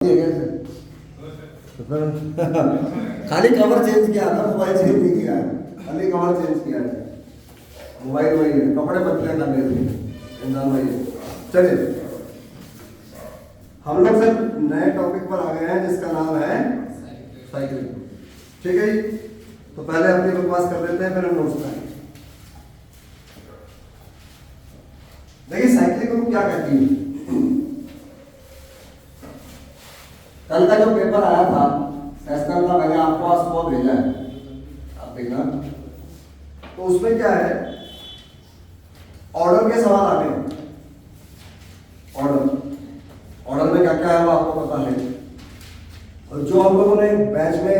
तो फिर खाली कवर चेंज किया था, मोबाइल चेंज नहीं किया है, खाली कवर चेंज किया है। मोबाइल वही है, कपड़े बदले करने थे इंसान वही है। चलिए हम लोग सर नए टॉपिक पर आ गए हैं जिसका नाम है साइकिलिंग। ठीक है जी, तो पहले अपनी बकवास कर लेते हैं फिर हम नोट्स करेंगे। देखिए साइकिलिंग को क्या कहती है। कल का जो पेपर आया था सेशनल का, मैंने आपको आज वो भेजा है, आप देखना। तो उसमें क्या है, ऑर्डर के सवाल आ गए। ऑर्डर में क्या क्या है वो आपको पता है। और जो हम लोगों ने बैच में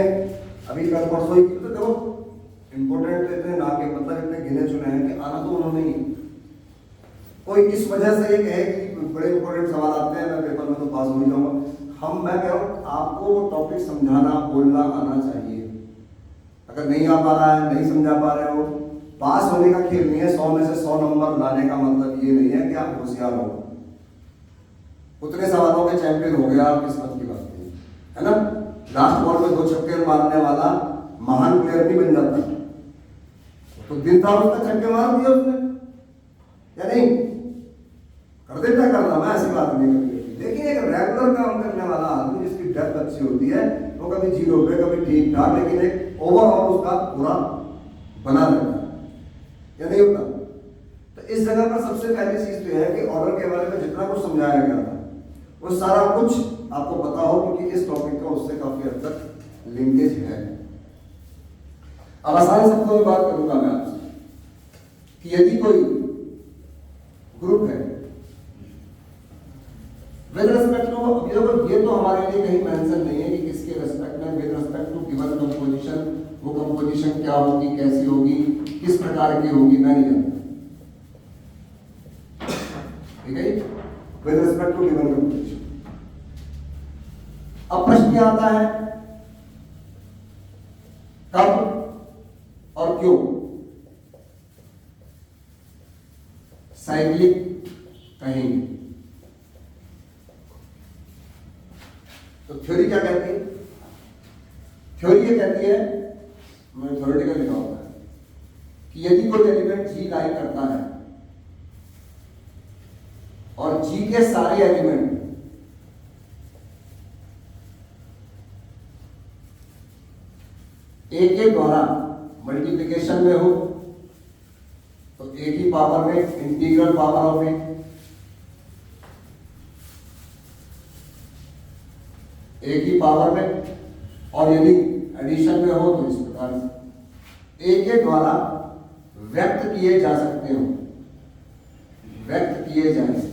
अभी कल परसों ही, तो देखो इंपोर्टेंट इतने ना के मतलब इतने गिने चुने हैं कि आना तो उन्होंने ही। कोई इस वजह से ये कहे कि बड़े इंपॉर्टेंट सवाल आते हैं मैं पेपर में तो पास हो ही जाऊंगा। मैं कह रहा हूँ आपको वो टॉपिक समझाना बोलना आना चाहिए। अगर नहीं आ पा रहा है, नहीं समझा पा रहे हो, पास होने का खेल नहीं है। 100 में से 100 नंबर लाने का मतलब ये नहीं है कि आप होशियार हो। उतने सवालों के चैंपियन हो गया, आप किस्मत की बात नहीं है ना। लास्ट बॉल में 2 छक्के मारने वाला महान प्लेयर नहीं बन जाता। तो दिन था उसका छक्के मार दिया उसने या नहीं, कर देता करना, मैं ऐसी बात नहीं करती। लेकिन एक रेगुलर काम करने वाला आदमी जिसकी डेप्थ अच्छी होती है वो कभी 0 पे कभी ठीक ठाक, लेकिन एक ओवरऑल उसका पूरा बना रहता है या नहीं होता। तो इस जगह पर सबसे पहली चीज तो यह है कि ऑर्डर के बारे में जितना कुछ समझाया गया था वो सारा कुछ आपको पता हो, क्योंकि इस टॉपिक का उससे काफी हद तक लिंकेज है। अब आसान शब्दों में बात करूंगा मैं आपसे कि यदि कोई ग्रुप है विद रिस्पेक्ट टू, ये तो हमारे लिए कहीं मेंशन नहीं है कि किसके रिस्पेक्ट में, with respect to given composition, वो कंपोजिशन क्या होगी, कैसी होगी, किस प्रकार की होगी, मैं नहीं जानता। ठीक है, with respect to given composition. अब प्रश्न आता है कब और क्यों साइक्लिक कहेंगे। तो थ्योरी क्या कहती है? थ्योरी ये कहती है, मैं थ्योरेटिकल लिखा होता है कि यदि कोई एलिमेंट जी लाई करता है और जी के सारे एलिमेंट ए के द्वारा मल्टीप्लिकेशन में हो तो ए की पावर में इंटीग्रल पावर ऑफ ए, ए की पावर में, और यदि एडिशन में हो तो इस प्रकार से ए के द्वारा व्यक्त किए जा सकते हो, व्यक्त किए जाए।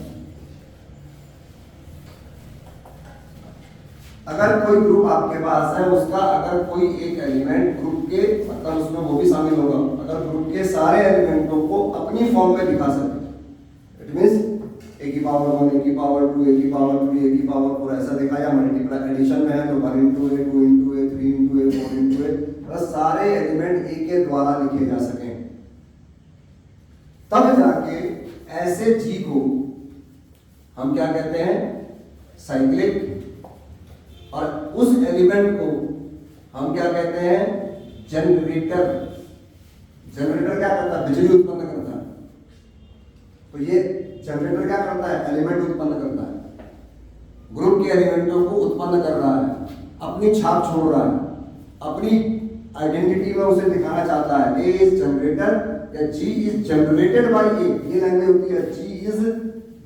अगर कोई ग्रुप आपके पास है, उसका अगर कोई एक एलिमेंट ग्रुप के, मतलब उसमें वो भी शामिल होगा, अगर ग्रुप के सारे एलिमेंटों को अपनी फॉर्म में दिखा सके, इट मींस ए की पावर 1, ए की पावर 2, ए की पावर 3, ए की पावर 4 ऐसा देखा, या मल्टीप्लाई एडिशन में है तो 1 into a, 2 into a, 3 into a, 4 into a, बस सारे एलिमेंट ए के द्वारा लिखे जा सके, तब जाके ऐसे जी को हम क्या कहते हैं, साइक्लिक। और उस एलिमेंट को हम क्या कहते हैं, जनरेटर। जनरेटर क्या करता है, बिजली उत्पन्न करता है। तो ये जनरेटर क्या करता है, एलिमेंट उत्पन्न करता है, ग्रुप के एलिमेंटों को उत्पन्न कर रहा है, अपनी छाप छोड़ रहा है, अपनी आइडेंटिटी में उसे दिखाना चाहता है। ए इज जनरेटर या जी इज जनरेटेड बाय ए, ये लैंग्वेज होती है, जी इज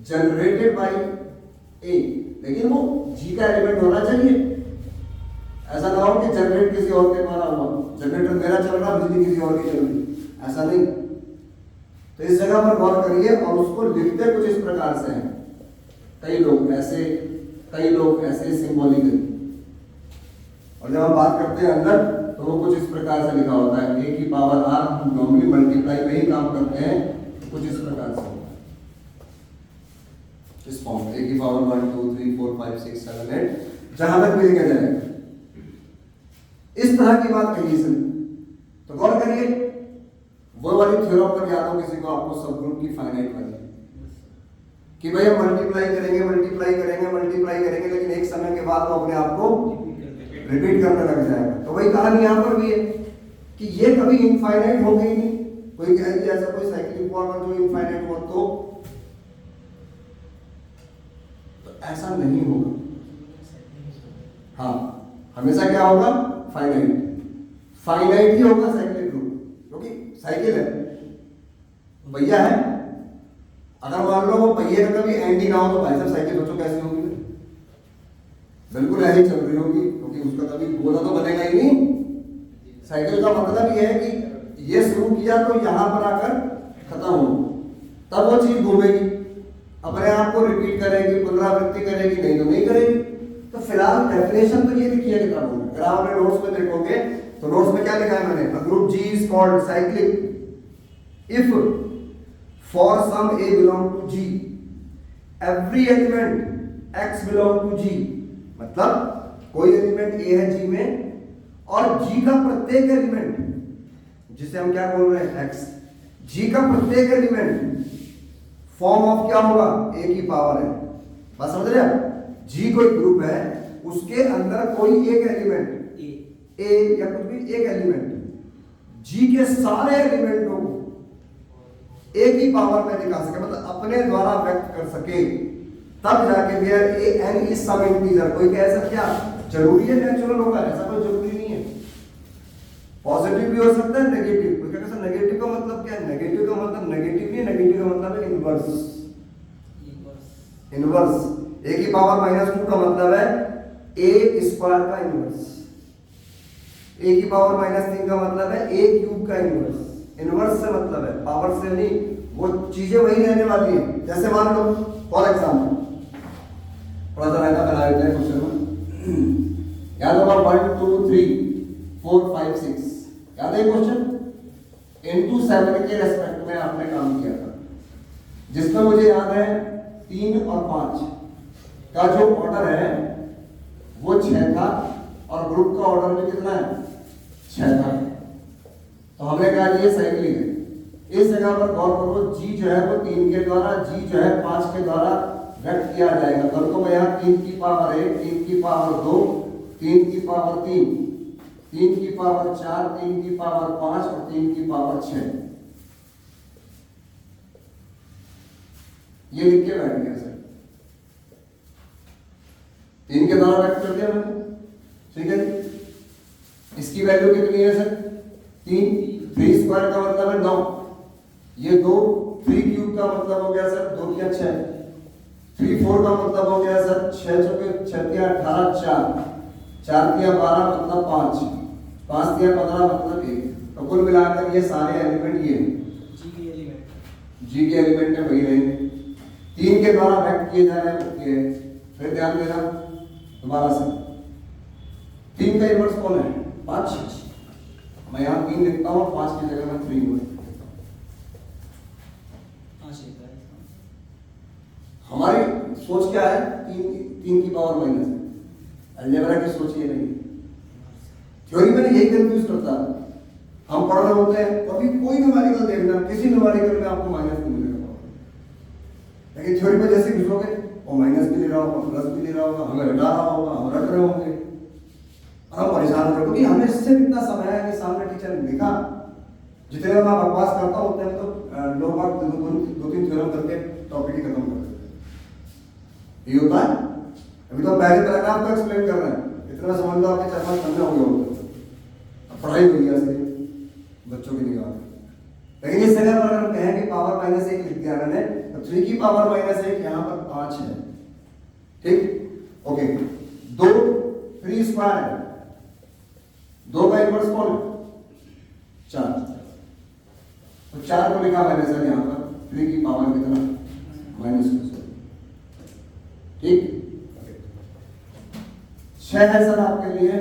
जनरेटेड बाय ए। लेकिन वो जी का एलिमेंट होना चाहिए, ऐसा ना हो कि जनरेट किसी और के द्वारा हुआ, जनरेटर मेरा चल रहा, बिजली किसी और की चल रही, ऐसा नहीं। तो इस जगह पर गौर करिए, और उसको लिखते कुछ इस प्रकार से हैं, कई लोग ऐसे सिंबॉलिकली। और जब हम बात करते हैं अंदर तो वो कुछ इस प्रकार से लिखा होता है, ए की पावर आर, हम नॉर्मली मल्टीप्लाई में ही काम करते हैं, तो कुछ इस प्रकार से होता है, इस फॉर्म ए की पावर 1 2 3 4 5 6 7 8 जहां तक भी लिखा जाए, इस तरह की बात कही इसने। तो गौर करिए, वो वाली थ्योरम पर याद हो किसी को, आपको सब ग्रुप की फाइनाइट वाली, कि भाई हम मल्टीप्लाई करेंगे मल्टीप्लाई करेंगे मल्टीप्लाई करेंगे, लेकिन एक समय के बाद वो अपने आप को रिपीट करने लग जाएगा। तो वही कहानी यहाँ पर भी है कि ये कभी इनफाइनाइट हो गई नहीं। कोई कहे कि ऐसा कोई साइक्लिक हुआ अगर जो इनफाइनाइट हुआ तो ऐसा नहीं होगा। हाँ, हमेशा क्या होगा? फाइनाइट। फाइनाइट ही होगा साइक्लिक रूट, क्योंकि साइकिल है, पहिया है। अगर मान लो वो पहिए का कभी एंड ही ना हो तो भाई साहब साइकिल सोचो कैसी होगी? बिल्कुल ऐसी चल रही होगी, क्योंकि उसका कभी गोला तो बनेगा ही नहीं। साइकिल का मतलब ये है कि ये शुरू किया तो यहां पर आकर खत्म हो, तब वो चीज घूमेगी, अपने आप को रिपीट करेगी, पुनरावृत्ति करेगी, नहीं तो नहीं करेगी। तो फिलहाल डेफिनेशन तो ये लिखी है किताबों में। अगर आपने नोट्स में देखोगे तो नोट्स में क्या लिखा है मैंने? A group G is called cyclic if for some a belong to G every element x belong to G. मतलब कोई एलिमेंट ए है जी में और जी का प्रत्येक एलिमेंट, जिसे हम क्या बोल रहे हैं? एक्स। जी का प्रत्येक एलिमेंट फॉर्म ऑफ क्या होगा? ए की पावर है। बात समझ रहे हैं? जी कोई ग्रुप है, उसके अंदर कोई एक एलिमेंट ए या कुछ भी एक एलिमेंट जी के सारे एलिमेंटों को ए की पावर में दिखा सके, मतलब अपने द्वारा व्यक्त कर सके, तब जाके where a n is some integer. कोई कह सकता क्या जरूरी है नेचुरल होगा? ऐसा कोई जरूरी नहीं है। पॉजिटिव भी हो सकता है, नेगेटिव। कोई कहता है नेगेटिव का मतलब क्या है? नेगेटिव का मतलब नेगेटिव नहीं, नेगेटिव का मतलब है इनवर्स। इनवर्स ए की पावर -2 का मतलब है ए स्क्वायर का इनवर्स। ए की पावर -3 का मतलब है ए क्यूब का इनवर्स। इनवर्स से मतलब है पावर से नहीं, वो चीजें वही रहने वाली हैं। जैसे मान लो फॉर एग्जाम्पल थोड़ा सा रहता बना लेते हैं क्वेश्चन में। याद होगा 1 2 3 4 5 6 याद है क्वेश्चन? इनटू 7 के रेस्पेक्ट में आपने काम किया था, जिसमें मुझे याद है 3 और 5 का जो ऑर्डर है वो 6 था और ग्रुप का ऑर्डर भी कितना है? 6 था। तो हमने कहा ये साइक्लिक है। इस जगह पर गौर करो, जी जो है वो 3 के द्वारा, जी जो है 5 के द्वारा व्यक्त किया जाएगा। कल को मैं यहाँ 3 की पावर 1, 3 की पावर 2, 3 की पावर 3, 3 की पावर 4, 3 की पावर 5 और 3 की पावर 6 ये लिख के बैठ गया सर। 3 के द्वारा व्यक्त कर दिया मैंने, ठीक है। इसकी वैल्यू कितनी है सर? 3। 3 स्क्वायर का मतलब है 9, ये 2। 3 क्यूब का मतलब हो गया सर 2 या 6। 3 4 का मतलब हो गया सर 6 चौके 6 या 18 4, 4 या 12 मतलब 5, 5 या 15 मतलब 1। तो कुल मिलाकर ये सारे एलिमेंट ये जी के एलिमेंट है वही रहेंगे। 3 के द्वारा व्यक्त किए जा रहे हैं। फिर ध्यान देना दोबारा से, 3 का इनवर्स कौन है? 5। मैं यहाँ 3 लिखता हूँ, 5 की जगह में 3 हुआ। हमारी सोच क्या है? 3 की पावर माइनस है। अलजेब्रा की सोच ये नहीं। थ्योरी में यही कंफ्यूज करता है। हम पढ़ रहे होते हैं, कभी कोई न्यूमेरिकल देखना, किसी न्यूमेरिकल में आपको माइनस नहीं मिलेगा, लेकिन थ्योरी में जैसे घुसोगे वो माइनस भी ले रहा होगा, प्लस भी ले रहा होगा, हमें रटा रहा होगा, हम रट रहे होंगे और हम परेशान हो रहे, क्योंकि हमने इससे इतना समय है कि सामने टीचर ने लिखा। जितने मैं बकवास करता हूँ उतने तो लोग बात 2-3 थ्योरम करके टॉपिक ही खत्म कर देते। ये होता है। अभी तो पहले पैराग्राफ को एक्सप्लेन कर रहे हैं, इतना समझ लो आपके 4-5 पन्ने हो गए होंगे। पढ़ाई हुई है असली बच्चों की निगाह में। लेकिन इस जगह पर अगर हम कहें कि पावर -1 लिख दिया मैंने, तो 3 की पावर -1 यहाँ पर 5 है, ठीक। ओके, 2 3 स्क्वायर है, 2 का इनवर्स कौन है? 4। तो 4 को लिखा मैंने सर यहाँ पर 3 की पावर कितना? -2, ठीक। 6 है सर आपके लिए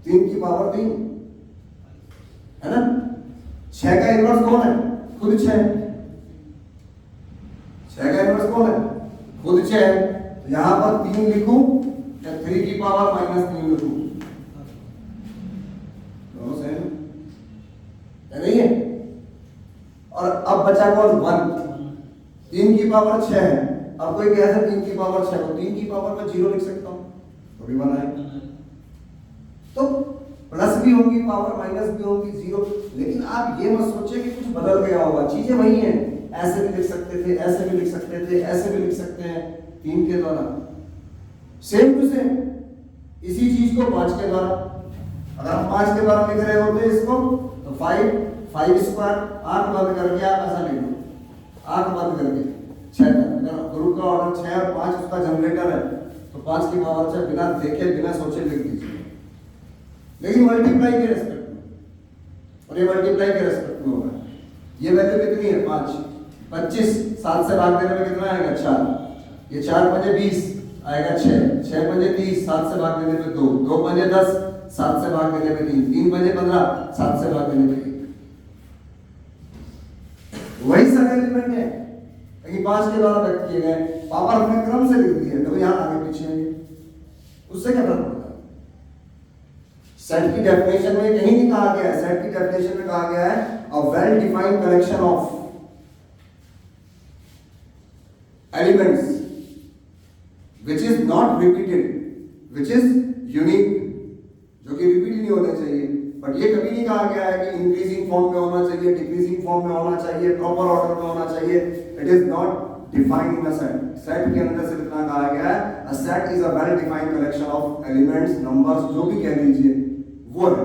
3 की पावर 3 है ना। 6 का इनवर्स कौन है? खुद 6 है। 6 का इनवर्स कौन है? खुद 6 है। तो यहां पर 3 लिखूं या 3 की पावर -3 लिखूं? दोनों सेम है नहीं है। और और अब बचा कौन 1, 3 की पावर 6 है। अब कोई कहे 3 की पावर 6 को 3 की पावर में 0 लिख सकता हूं तो भी 1 आएगा। तो प्लस भी होगी पावर, माइनस भी होगी 0। लेकिन आप ये मत सोचिए कि कुछ बदल गया होगा, चीजें वही हैं। ऐसे भी लिख सकते थे, ऐसे भी लिख सकते थे, ऐसे भी लिख सकते हैं 3 के द्वारा, सेम टू सेम इसी चीज को 5 के द्वारा। अगर हम 5 के द्वारा लिख रहे होते इसको तो 5 स्क्वायर, आंख बंद करके आप ऐसा लिख लो, आंख बंद करके 6 तक। अगर ग्रुप का ऑर्डर 6 और 5 उसका जनरेटर है तो 5 की पावर 6 बिना देखे बिना सोचे लिख दीजिए। लेकिन मल्टीप्लाई के रेस्पेक्ट में, और ये मल्टीप्लाई के रेस्पेक्ट में होगा। ये वैल्यू कितनी है 5, 25 7 से भाग देने में कितना आएगा 4, ये 4 पंजे 20 आएगा 6, 6 पंजे 30 7 से भाग देने में 2, 2 पंजे 10 7 से भाग देने में 3, 3 पंजे 15 7 से भाग देने में 1। वही सब एलिमेंट है लेकिन 5 के द्वारा व्यक्त किए गए, पावर हमने क्रम से लिख दी है तो यहां आगे पीछे है, उससे क्या फर्क पड़ता है। सेट की डेफिनेशन में कहीं नहीं कहा गया है, सेट की डेफिनेशन में कहा गया है a well defined collection of elements which is not repeated, which is unique, जो कि रिपीट नहीं होने चाहिए। बट ये कभी नहीं कहा गया है कि इंक्रीजिंग फॉर्म में होना चाहिए, डिक्रीजिंग फॉर्म में होना चाहिए, प्रॉपर ऑर्डर में होना चाहिए। It is not defined in a set. Set के अंदर सिर्फ इतना कहा गया है a set is a well defined collection of elements, numbers, जो भी कह लीजिए वो है।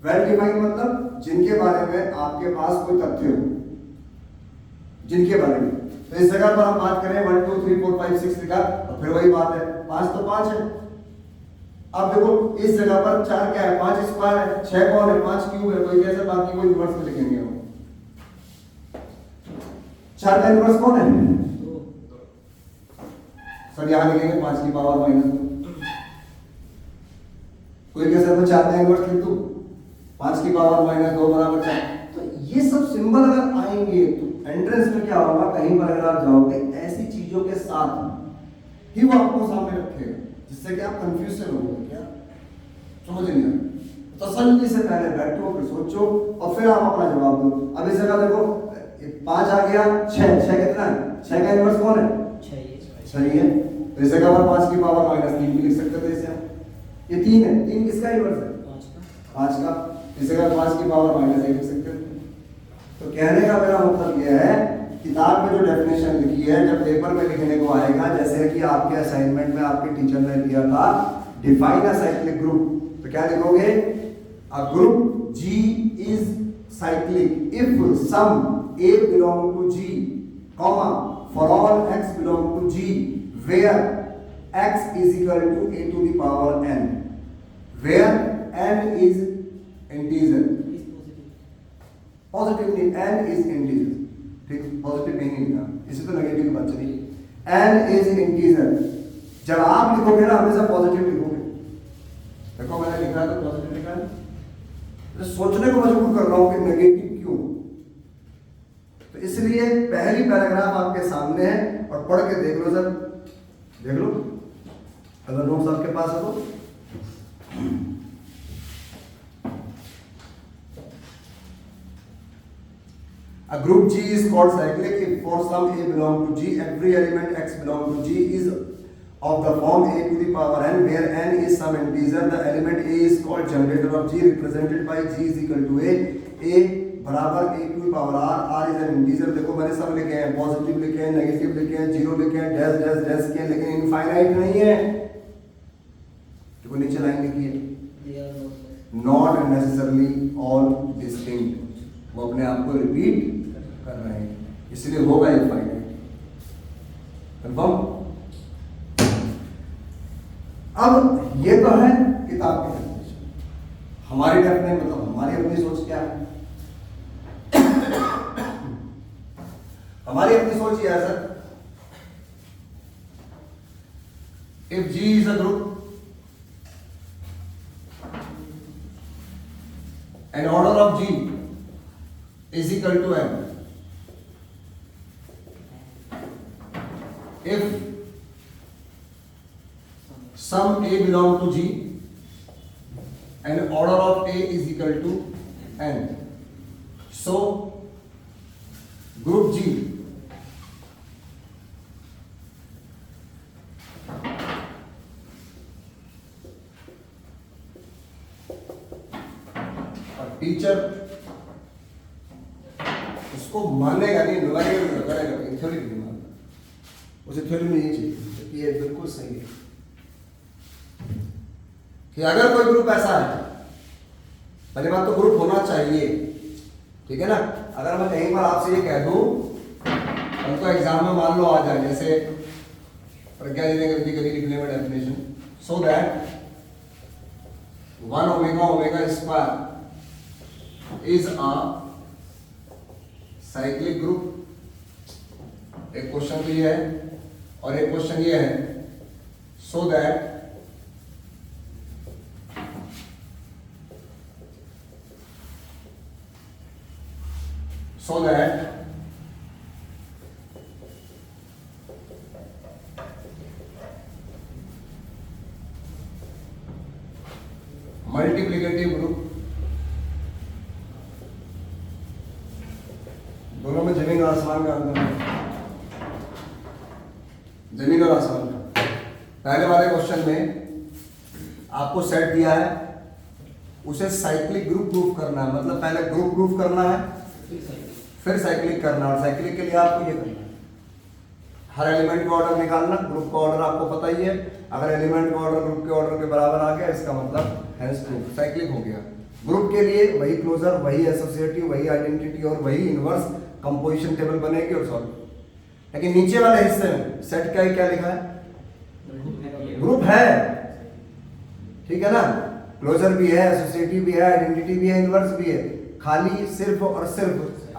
वेल डिफाइंड मतलब जिनके बारे में आपके पास कोई तथ्य हो, जिनके बारे में। तो इस जगह पर हम बात करें 1 2 3 4 5 6 लिखा और फिर वही बात है 5 तो 5 है। अब देखो इस जगह पर 4 क्या है, 5 स्क्वायर है, 6 कौन है, 5 क्यूब है, कोई कैसे बाकी कोई रिवर्स में लिखेंगे हम। 4 का इनवर्स कौन है, सर यहां लिखेंगे 5 की पावर -2। कोई कैसे मैं 4 का इनवर्स लिख दूं 5 की पावर -2 बराबर 4। तो ये सब सिंबल अगर आएंगे तो एंट्रेंस में क्या होगा, कहीं पर अगर आप जाओगे ऐसी चीजों के साथ ही वो आपको सामने रखेगा जिससे कि आप कंफ्यूज से रहोगे, क्या समझ नहीं आता। तसल्ली से पहले बैठो, फिर सोचो और फिर आप अपना जवाब दो। अब इस जगह देखो 5 आ गया, 6 कितना है, 6 का इनवर्स कौन है, 6 ही है। तो इस जगह पर 5 की पावर -3 भी लिख सकते थे इसे। ये 3 है, 3 किसका इनवर्स है, 5 का। इस जगह 5 की पावर -1 लिख सकते थे। तो कहने का मेरा मतलब यह है किताब में जो डेफिनेशन लिखी है जब पेपर में लिखने को आएगा, जैसे कि आपके असाइनमेंट में आपके टीचर ने दिया था डिफाइन अ साइक्लिक ग्रुप, तो क्या लिखोगे, a group G is cyclic if some A belong to G, comma for all x belong to G where x is equal to a to the power n, where n is integer, positive नहीं, n is integer, ठीक, positive नहीं लिखा, इसे तो negative की बात चली। n is integer, जब आप लिखोगे ना हमेशा पॉजिटिव लिखोगे। देखो मैंने लिखा है तो पॉजिटिव लिखा है, तो सोचने को मजबूर कर रहा हूं कि नेगेटिव क्यों। तो इसलिए पहली पैराग्राफ आपके सामने है और पढ़ के देख लो सर, देख लो अगर नोट्स आपके पास है तो। A group G is called cyclic if for some A belong to G, every element x belong to G is of the form a to the power n, where n is some integer. The element A is called generator of G, represented by G is equal to A बराबर a to the power r, r is an integer। देखो मैंने सब लिखे हैं, positive लिखे हैं, negative लिखे हैं, जीरो लिखे हैं, डैश डैश डैश किए, लेकिन इनफाइनाइट नहीं है। देखो नीचे लाइन लिखी है, नॉट नेसेसरली ऑल डिस्टिंक्ट, वो अपने आप को रिपीट कर रहे हैं, इसलिए होगा इनफाइनाइट। कंफर्म। अब ये तो है किताब की डेफिनेशन, हमारी डेफिनेशन मतलब हमारी अपनी सोच क्या है। हमारी अपनी सोच ये है sir, if G is a group and order of G is equal to n, if some A belong to G and order of A is equal to n, so group G, और teacher उसको मानेगा नहीं, numerical करेगा, theory नहीं मानता, उसे theory में यही चाहिए कि ये बिल्कुल सही है कि अगर कोई ग्रुप ऐसा है, पहली बात तो ग्रुप होना चाहिए, ठीक है ना। अगर मैं कहीं पर आपसे ये कह दूं, हमको एग्जाम में मान लो आ जाए, जैसे प्रज्ञा जी ने कभी कभी लिखने में definition, so that 1 omega omega square is a cyclic group. एक क्वेश्चन तो ये है, और एक क्वेश्चन ये है, सो दैट मल्टीप्लिकेटिव ग्रुप, दोनों में जमीन और आसमान का अंतर है, जमीन और आसमान का। पहले वाले क्वेश्चन में आपको सेट दिया है, उसे साइक्लिक ग्रुप प्रूफ करना है, मतलब पहले ग्रुप प्रूफ करना है, फिर साइक्लिक करना, और साइक्लिक के लिए आपको ये करना है, हर एलिमेंट का ऑर्डर निकालना। ग्रुप का ऑर्डर आपको पता ही है, अगर एलिमेंट का ऑर्डर ग्रुप के ऑर्डर के बराबर आ गया, इसका मतलब हेंस प्रूफ, साइक्लिक हो गया। ग्रुप के लिए वही क्लोजर, वही एसोसिएटिव, वही आइडेंटिटी और वही इनवर्स कंपोजिशन टेबल बनेगी और सॉल्व। लेकिन नीचे वाले हिस्से में सेट का ही क्या लिखा है, ग्रुप है, ठीक है ना, क्लोजर भी है, एसोसिएटिव भी है, आइडेंटिटी भी है, इनवर्स भी है, खाली सिर्फ और सिर्फ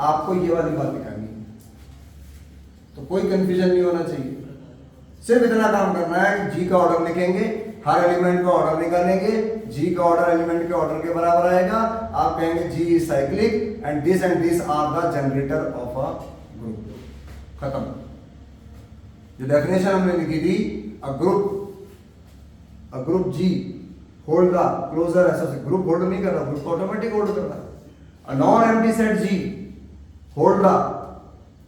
आपको ये वाली बात दिखानी है, तो कोई कंफ्यूजन नहीं होना चाहिए। सिर्फ इतना काम करना है कि जी का ऑर्डर लिखेंगे, हर एलिमेंट का ऑर्डर निकालेंगे, जी का ऑर्डर एलिमेंट के ऑर्डर के बराबर आएगा, आप कहेंगे G is cyclic and this are the generator of a group, खत्म। जो डेफिनेशन हमने लिखी थी, a group G hold the closure associative, group hold नहीं कर रहा, ग्रुप ऑटोमेटिक होल्ड कर रहा है। A non empty set G hold the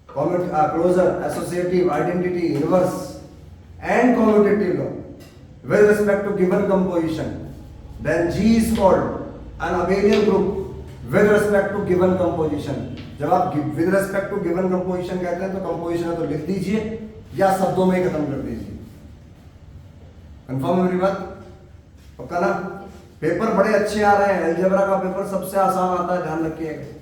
closure, associative, identity, inverse and commutative law with respect to given composition, then G is called an abelian group with respect to given composition। जब आप with respect to given composition कहते हैं तो composition है तो लिख दीजिए या शब्दों में खत्म कर दीजिए। कंफर्म है मेरी बात, पक्का ना। पेपर बड़े अच्छे आ रहे हैं, अलजेब्रा का पेपर सबसे आसान आता है, ध्यान रखिएगा।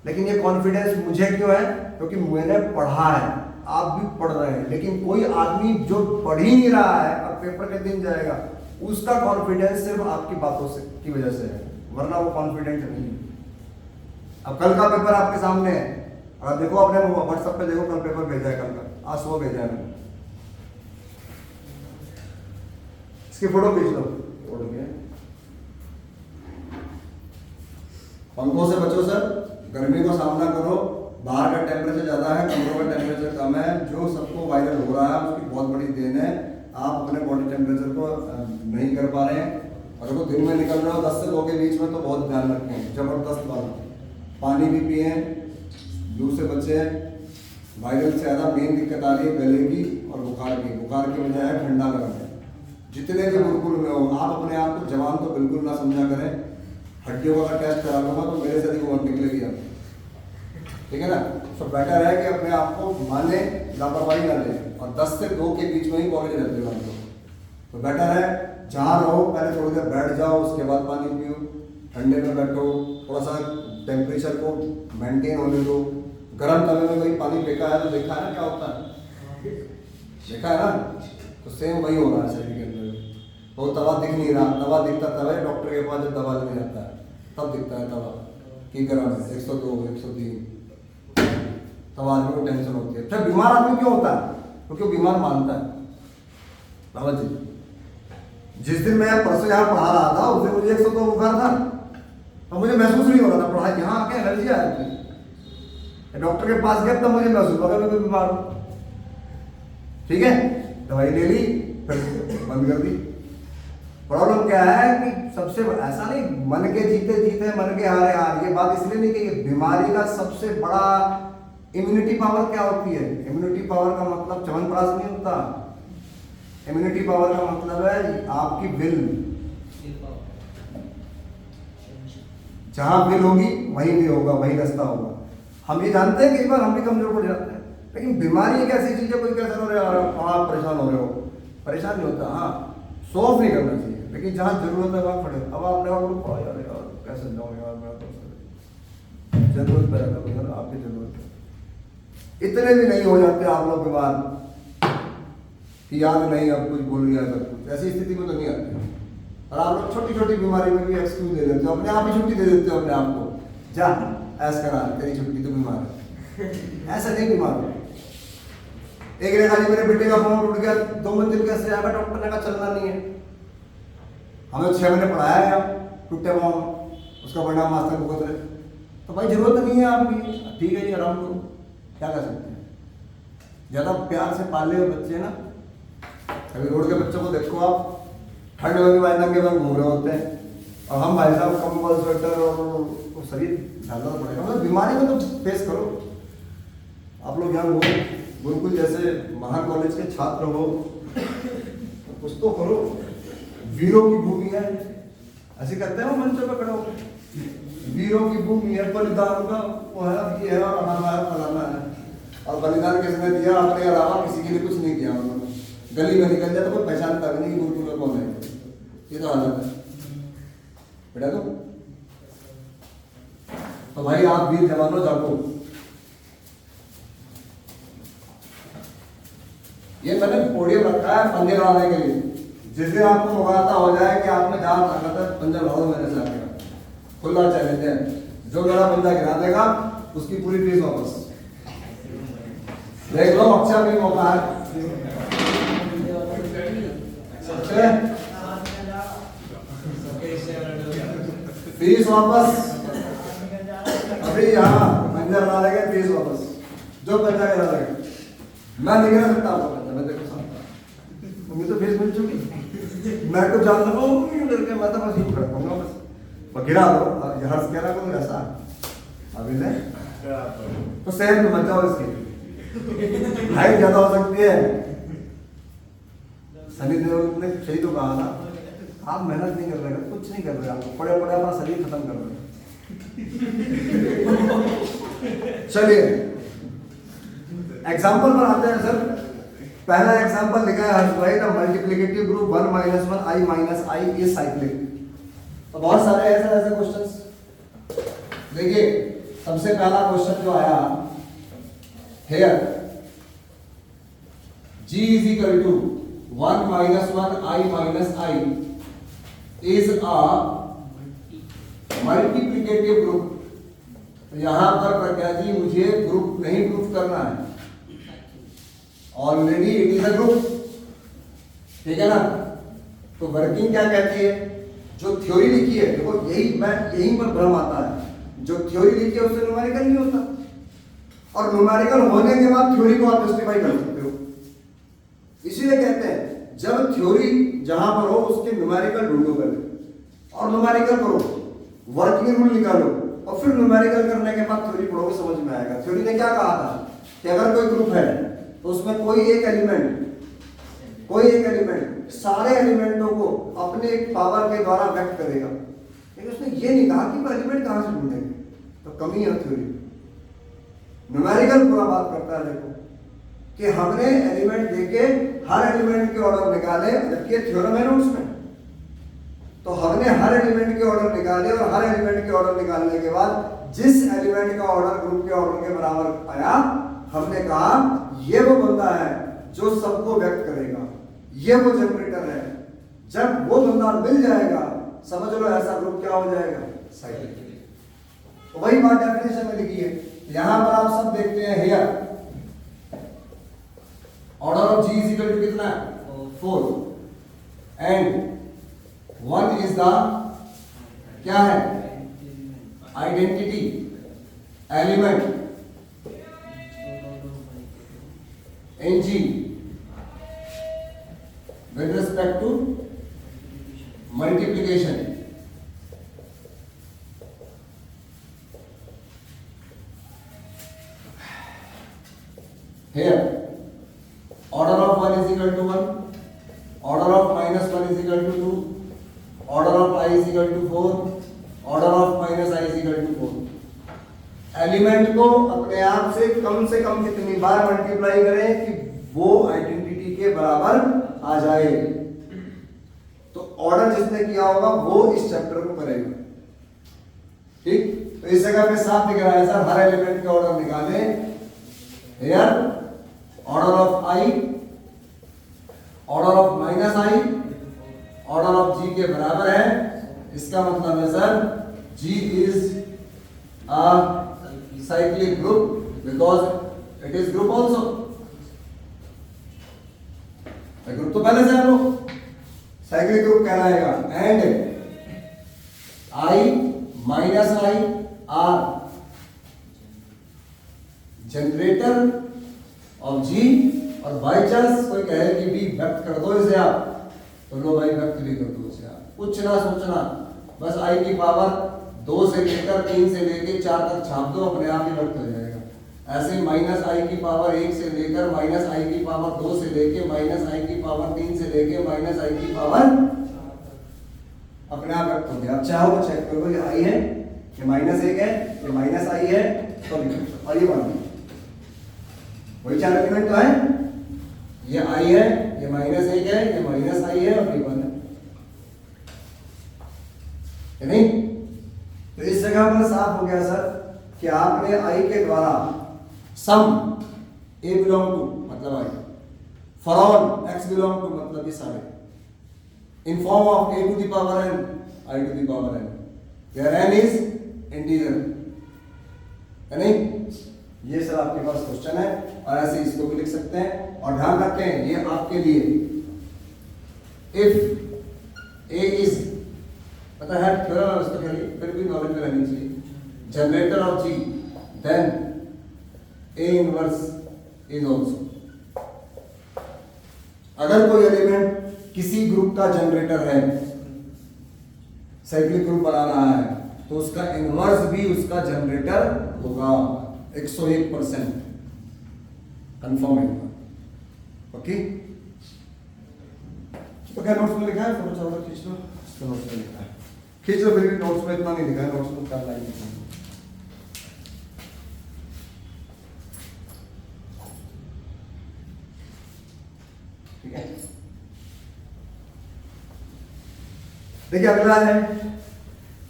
लेकिन ये कॉन्फिडेंस मुझे क्यों है, क्योंकि मैंने पढ़ा है, आप भी पढ़ रहे हैं, लेकिन कोई आदमी जो पढ़ ही नहीं रहा है और पेपर के दिन जाएगा, उसका कॉन्फिडेंस सिर्फ आपकी बातों से की वजह से है, वरना वो कॉन्फिडेंट नहीं है। अब कल का पेपर आपके सामने है, और देखो अपने व्हाट्सएप पे देखो, कल पेपर भेजा है, कल का आज सुबह भेजा है मैंने, इसकी फोटो भेज लो, फोटो के पंखों से बचो सर, गर्मी को सामना करो, बाहर का टेम्परेचर ज्यादा है, कमरों का टेम्परेचर कम है, जो सबको वायरल हो रहा है उसकी बहुत बड़ी देन है, आप अपने बॉडी टेम्परेचर को नहीं कर पा रहे हैं। और अगर दिन में निकल रहे हो 10 से 2 के बीच में तो बहुत ध्यान रखें, जबरदस्त वाला पानी भी पिए, लू से बचे। वायरल से ज़्यादा मेन दिक्कत आ रही है गले की और बुखार की वजह है ठंडा गर्म है। जितने भी बिल्कुल में हो, आप अपने आप को जवान तो बिल्कुल ना समझा करें, हड्डियों का टेस्ट करा लूँगा तो मेरे से अधिक उम्र निकलेगी आप, ठीक है ना। तो बेटर है कि अपने आप को माने, लापरवाही ना लें, और 10 से 2 के बीच में ही कॉलेज रहते हो हम लोग, तो बेटर है जहाँ रहो पहले थोड़ी देर बैठ जाओ, उसके बाद पानी पियो, ठंडे में बैठो, थोड़ा सा टेम्परेचर को मेंटेन होने दो। गर्म तवे में वही पानी फेंका है तो देखा है ना क्या होता है, देखा है ना, तो सेम वही हो रहा है शरीर के अंदर। तो तवा दिख नहीं रहा, तवा दिखता तब है डॉक्टर के पास जब दवा लेने जाता है तब दिखता है तवा कि गर्म है 102 103, तब आदमी को टेंशन होती है। फिर बीमार आदमी क्यों होता है, क्योंकि वो बीमार मानता है। बाबा जी जिस दिन मैं परसों यहाँ पढ़ा रहा था उस दिन मुझे 102 बुखार था, तो मुझे महसूस नहीं हो रहा था, पढ़ाई यहाँ आके एनर्जी आ रही थी। डॉक्टर के पास गया तब मुझे महसूस हुआ मैं बीमार हूँ, ठीक है, दवाई ले ली फिर बंद कर दी। प्रॉब्लम क्या है कि सबसे ऐसा नहीं मन के जीते जीते मन के हारे हार, ये बात इसलिए नहीं कि बीमारी का सबसे बड़ा इम्यूनिटी पावर क्या होती है? इम्यूनिटी पावर का मतलब च्यवनप्राश नहीं होता। इम्यूनिटी पावर का मतलब है आपकी विल, जहां विल होगी वहीं भी होगा, वही रास्ता होगा। हम ये जानते हैं कई बार हम भी कमजोर पड़ जाते हैं, लेकिन बीमारी एक ऐसी चीज है, कोई कैसा हो रहा है आप परेशान हो रहे हो, परेशान नहीं होता, हाँ शो ऑफ नहीं करना चाहिए, लेकिन जहाँ जरूरत है वहाँ खड़े। अब आपने कहा यार यार कैसे जाऊँ यार, मैं तो जरूरत पैदा करो यार, आपकी जरूरत है। इतने भी नहीं हो जाते आप लोग बीमार कि याद नहीं अब कुछ भूल गया सब कुछ, ऐसी स्थिति में तो नहीं आती। और आप लोग छोटी छोटी बीमारी में भी एक्सक्यूज दे देते हो, अपने आप ही छुट्टी दे देते हो अपने आप को, जा ऐसा करा तेरी छुट्टी, तो बीमार है। ऐसा नहीं बीमार हो। एक ने कहा मेरे बेटे का पाँव टूट गया, 2 मंजिल कैसे आएगा, डॉक्टर ने कहा चलना नहीं है। हमें 6 महीने पढ़ाया है टूटे पाँव, उसका परिणाम आज तक भुगत रहे। तो भाई जरूरत नहीं है आपकी, ठीक है जी आराम करो, क्या कर सकते हैं। ज़्यादा प्यार से पाले हुए बच्चे ना, अभी रोड के बच्चों को देखो आप, ठंड में भी भाई नंगे में घूम रहे होते हैं, और हम भाई साहब कंबल स्वेटर और शरीर ढालना पड़ेगा। मतलब बीमारी में तो फेस करो। आप लोग यहाँ हो गुरुकुल जैसे महान कॉलेज के छात्र हो, कुछ तो करो। वीरों की भूमि है, ऐसे कहते हैं वो मंचों पर खड़े हो, वीरों की भूमि है, बलिदान का वो है, ये है और हमारा है, फलाना है। और बलिदान किसने दिया? अपने अलावा किसी के लिए कुछ नहीं किया उन्होंने। गली में निकल जाए तो कोई पहचानता भी नहीं कि गुरुकुल में कौन है। ये तो हालत है बेटा। तो भाई आप वीर जवानों जागो। ये मैंने पोडियम रखा है पंजे लड़ाने के लिए, जिस दिन आपको मुकाबला हो जाए कि आप में जहां ताकत है पंजा लड़ाओ मेरे से आगे, खुला चैलेंज है। जो मेरा बंदा गिरा देगा उसकी पूरी फीस वापस। देख लो अच्छा भी मौका है। फीस वापस अभी यहाँ पंजा लड़ा लेंगे, फीस वापस। जो पंजा गिरा देगा मैं नहीं गिरा सकता आपको पंजा, मैं देखो सामने मुझे तो फीस मिल चुकी, मैं तो जान रहा हूँ करके, मैं तो बस यूँ खड़ा रहूँगा बस। गिरा दो हर्ष कह रहा कोई ऐसा अभी ले तो सहन में मत जाओ, इसकी हाइट ज्यादा हो सकती है। सनी देओल ने सही तो कहा ना, आप मेहनत नहीं कर रहे, कुछ नहीं कर रहे, आप पड़े पड़े अपना शरीर खत्म कर रहे। चलिए एग्जाम्पल पर आते हैं सर। पहला एग्जाम्पल लिखा है हर्ष भाई, the multiplicative group 1 - 1 i - i is cyclic. तो बहुत सारे ऐसे क्वेश्चंस देखिए। सबसे पहला क्वेश्चन जो आया here g is equal to 1 - 1 i - i is a multiplicative group. तो यहां पर प्रज्ञा जी मुझे ग्रुप नहीं प्रूफ करना है, already it is a group, ठीक है ना। तो वर्किंग क्या कहती है, जो थ्योरी लिखी है, देखो यही पर भ्रम आता है, जो थ्योरी लिखी है उससे न्यूमेरिकल नहीं होता, और न्यूमेरिकल होने के बाद थ्योरी को आप जस्टिफाई कर सकते हो। इसीलिए कहते हैं जब थ्योरी जहां पर हो उसके न्यूमेरिकल ढूंढो पहले, और न्यूमेरिकल करो, वर्किंग रूल निकालो, और फिर न्यूमेरिकल करने के बाद थ्योरी पढ़ोगे, समझ में आएगा। थ्योरी ने क्या कहा था कि अगर कोई ग्रुप है तो उसमें कोई एक एलिमेंट सारे एलिमेंटों को अपने एक पावर के द्वारा व्यक्त करेगा, लेकिन उसने ये नहीं कहा कि वो एलिमेंट कहां से ढूंढेंगे। तो कमी है थ्योरी। न्यूमेरिकल पूरा बात करता है देखो कि हमने एलिमेंट देके हर एलिमेंट के ऑर्डर निकाले, जबकि थ्योरम है ना उसमें। तो हमने हर एलिमेंट के ऑर्डर निकाले, और हर एलिमेंट के ऑर्डर निकालने के बाद जिस एलिमेंट का ऑर्डर ग्रुप के ऑर्डर के बराबर आया, हमने कहा ये वो बंदा है जो सबको व्यक्त करेगा, ये वो जनरेटर है। जब वो बंदा मिल जाएगा समझ लो ऐसा ग्रुप क्या हो जाएगा, साइक्लिक। तो वही बात डेफिनेशन में लिखी है। यहां पर आप सब देखते हैं here order of G is equal to कितना है 4, एंड 1 इज द क्या है identity element in G with respect to multiplication. Order of -1 is equal to 2, order of i is equal to 4, order of -i is equal to 4। Element को अपने आप से कम कितनी बार multiply करें कि वो आइडेंटिटी के बराबर आ जाए। तो ऑर्डर जिसने किया होगा वो इस चैप्टर को करेगा। ठीक, तो इस जगह पे साफ दिख रहा है सर, हर एलिमेंट के ऑर्डर निकाले। Here order of i, order of -i, order of g के बराबर है। इसका मतलब है sir g is a cyclic group because it is group also. Group तो पहले से हम लोग साइक्लिक ग्रुप कहलाएगा। And i -i are generator of g, और बाई चांस कोई कहे कि भी व्यक्त कर दो इसे आप, तो लो भाई व्यक्त भी कर दो इसे आप, कुछ ना सोचना, बस i की पावर 2 से लेकर 3 से लेकर 4 तक छाप दो, अपने आप ही व्यक्त हो जाएगा। ऐसे -i की पावर 1 से लेकर -i की पावर 2 से लेकर -i की पावर 3 से लेकर -i की पावर अपने आप व्यक्त हो गया। आप चाहो तो चेक करो, ये i है, ये -1 है, ये -i है, तो लिखो। और ये 1 वही 4 एलिमेंट तो है, ये i है, ये -1 है, ये -i है और ये 1 है नहीं? तो इस जगह पर साफ हो गया सर कि आपने i के द्वारा सम a बिलोंग टू मतलब i, for all x belong to मतलब ये सारे, in form of a to the power n, i to the power n, where n is integer है नहीं? ये सर आपके पास क्वेश्चन है और ऐसे इसको भी लिख सकते हैं। और ध्यान रखें ये आपके लिए, इफ a इज पता है थोड़ा उसका फिर भी नॉलेज में रहनी चाहिए, generator of g, then a inverse is also. अगर कोई एलिमेंट किसी ग्रुप का जनरेटर है, साइक्लिक ग्रुप बना रहा है, तो उसका इनवर्स भी उसका जनरेटर होगा 101% कंफर्म है। ओके, तो क्या नोट्स में लिखा है? फोटो चाहो खींच लो, इसका नोट्स में लिखा है, खींच लो। फिर भी नोट्स में इतना नहीं लिखा है, नोट्स में कर लाइन लिखा है। ठीक है, देखिए अगला है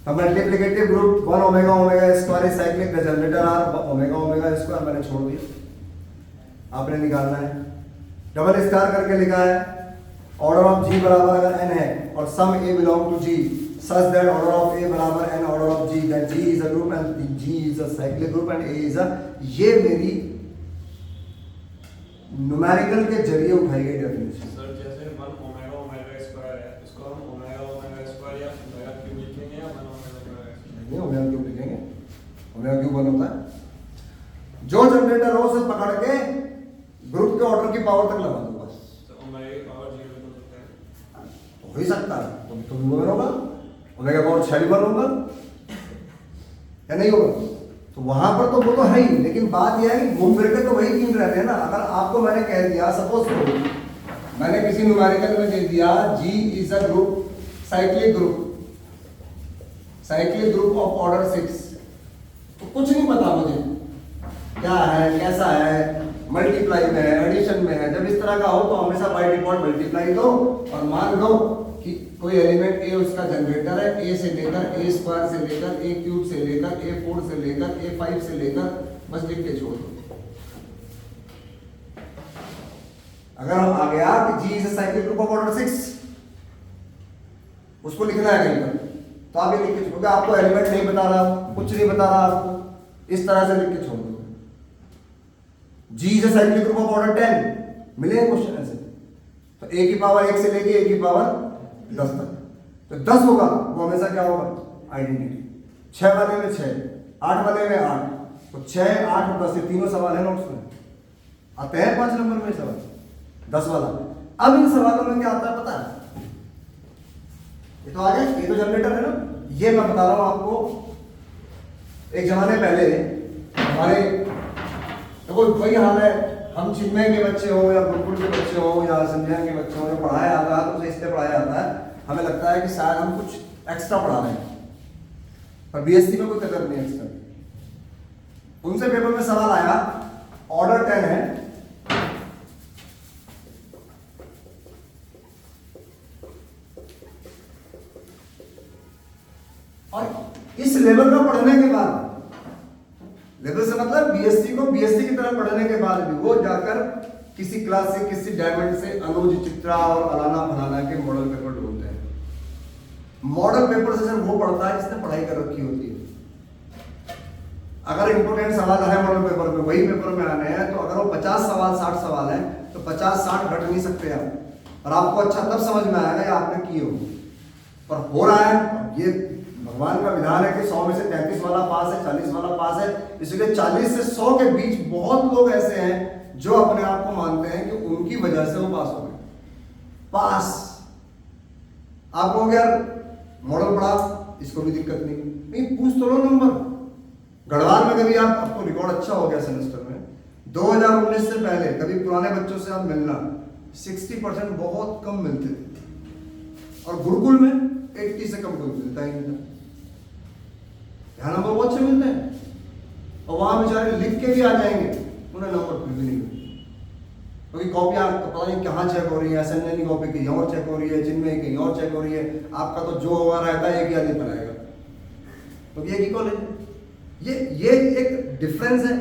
multiplicative group 1 omega omega square is cyclic, the generator are omega omega square, मैंने छोड़ दिया, आपने निकालना है। डबल स्टार करके लिखा है, ऑर्डर ऑफ g बराबर अगर n है और some a belong to g such that order of a बराबर n order of g, then g is a group and g is a cyclic group and a is a, ये मेरी numerical के जरिए उठाई गई definition. Sir जैसे 1 omega omega square है, इसको हम ओमेगा ओमेगा स्क्वायर या ओमेगा क्यूब लिखेंगे या 1 ओमेगा ओमेगा स्क्वायर? नहीं, ओमेगा क्यूब लिखेंगे, ओमेगा क्यूब 1 होता है। जो जनरेटर हो उसे पकड़ के ग्रुप के ऑर्डर की पावर तक लगा दो बस, तो ओमेगा की पावर 0 हो सकता है, तो हो ही सकता है, तो भी 1 होगा, ओमेगा पावर 6 भी 1 होगा या नहीं होगा? तो वहां पर तो वो तो है ही, लेकिन बात यह है कि घूम फिर के तो वही तीन रहते हैं ना। अगर आपको मैंने कह दिया, सपोज करो मैंने किसी न्यूमेरिकल में दे दिया g is a group, cyclic group of order 6, तो कुछ नहीं पता मुझे क्या है कैसा है, मल्टीप्लाई में है एडिशन में है। जब इस तरह का हो तो हमेशा बाय डिफॉल्ट मल्टीप्लाई दो और मान लो कि कोई एलिमेंट a उसका जनरेटर है, a से लेकर a स्क्वायर से लेकर a क्यूब से लेकर a4 से लेकर a5 से लेकर, बस लिख के छोड़ दो। अगर हम आ गया कि g is a cyclic group of order 6, उसको लिखना है कहीं पर, तो आप ये लिख के छोड़ोगे। आपको एलिमेंट नहीं बता रहा, कुछ नहीं बता रहा आपको, इस तरह से लिख के छोड़ दो। g is a cyclic group of order 10, मिले क्वेश्चन ऐसे, तो a की पावर 1 से लेके a की पावर 10 तक, तो 10 होगा वो हमेशा क्या होगा? आइडेंटिटी। 6 वाले में 6, 8 वाले में 8, तो 6, 8 और 10 ये तीनों सवाल है नोट्स में आते हैं 5 नंबर में सवाल 10 वाला। अब इन सवालों में क्या आता है पता है? ये तो आ गया, ये तो जनरेटर है ना, ये मैं बता रहा हूं आपको। एक जमाने पहले हमारे देखो वही हाल है, हम चिन्मय के बच्चे हो या गुरुकुल के बच्चे हो या संजय के बच्चे हो, जो पढ़ाया आता है तो हमें लगता है कि शायद हम कुछ एक्स्ट्रा पढ़ा रहे हैं, पर बीएससी में कोई कदर नहीं एक्स्ट्रा। उनसे पेपर में सवाल आया, ऑर्डर 10 है, और इस लेवल में पढ़ने के बाद, लेवल से मतलब बीएससी को बीएससी की तरह पढ़ने के बाद भी वो जाकर किसी क्लास से, किसी डायमंड से अनुज, चित्रा और अलाना फलाना के मॉडल पेपर ढूंढते हैं। मॉडल पेपर से सिर्फ वो पढ़ता है जिसने पढ़ाई कर रखी होती है। अगर इंपोर्टेंट सवाल है मॉडल पेपर में, वही पेपर में आने हैं, तो अगर वो 50 सवाल 60 सवाल है तो 50-60 घट नहीं सकते आप, और आपको अच्छा तब समझ में आएगा ये आपने किए हो। पर हो रहा है, ये भगवान का विधान है कि 100 में से 33 वाला पास है, 40 वाला पास है, इसलिए 40 से 100 के बीच बहुत लोग ऐसे हैं जो अपने आप को मानते हैं कि उनकी वजह से वो पास हो गए। पास आप लोग यार मॉडल पढ़ा, इसको भी दिक्कत नहीं, पूछ तो लो नंबर। गढ़वाल में कभी आपको रिकॉर्ड अच्छा हो गया सेमेस्टर में, 2019 से पहले कभी पुराने बच्चों से आप मिलना, 60% बहुत कम मिलते थे, और गुरुकुल में 80 से कम कोई मिलता ही नहीं था। यहाँ नंबर बहुत अच्छे मिलते हैं, और वहां बेचारे लिख के भी आ जाएंगे, उन्हें नंबर फिर भी नहीं मिलते, क्योंकि कॉपियां पता नहीं कहाँ चेक हो रही है, एसएनए की कॉपी कहीं और चेक हो रही है, जिनमें कहीं और चेक हो रही है। आपका तो जो हुआ रहता है एक ही आदमी पढ़ाएगा, तो ये की कॉलेज, ये एक डिफरेंस है।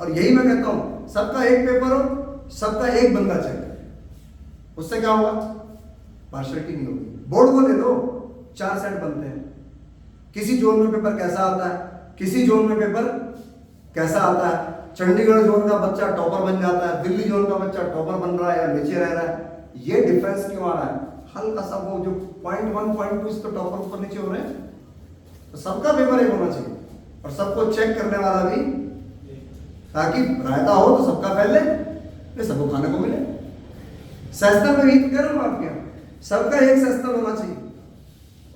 और यही मैं कहता हूं, सबका एक पेपर हो, सबका एक बंदा चेक करे, उससे क्या होगा, पार्शियलिटी नहीं होगी। बोर्ड को ले लो, 4 सेट बनते हैं, किसी जोन में पेपर कैसा आता है, किसी जोन में पेपर कैसा आता है। चंडीगढ़ जोन का बच्चा टॉपर बन जाता है, दिल्ली जोन का बच्चा टॉपर बन रहा है या नीचे रह रहा है। ये डिफरेंस क्यों आ रहा है, हल्का सा वो जो 0.1 0.2 इस तो टॉपर ऊपर नीचे हो रहे हैं। तो सबका पेपर एक होना चाहिए, और सबको चेक करने वाला भी, ताकि रायता हो तो सबका फैले, ये सबको खाने को मिले। सेशनल में भी कह रहा हूं आपके यहाँ, सबका एक सेशनल होना चाहिए,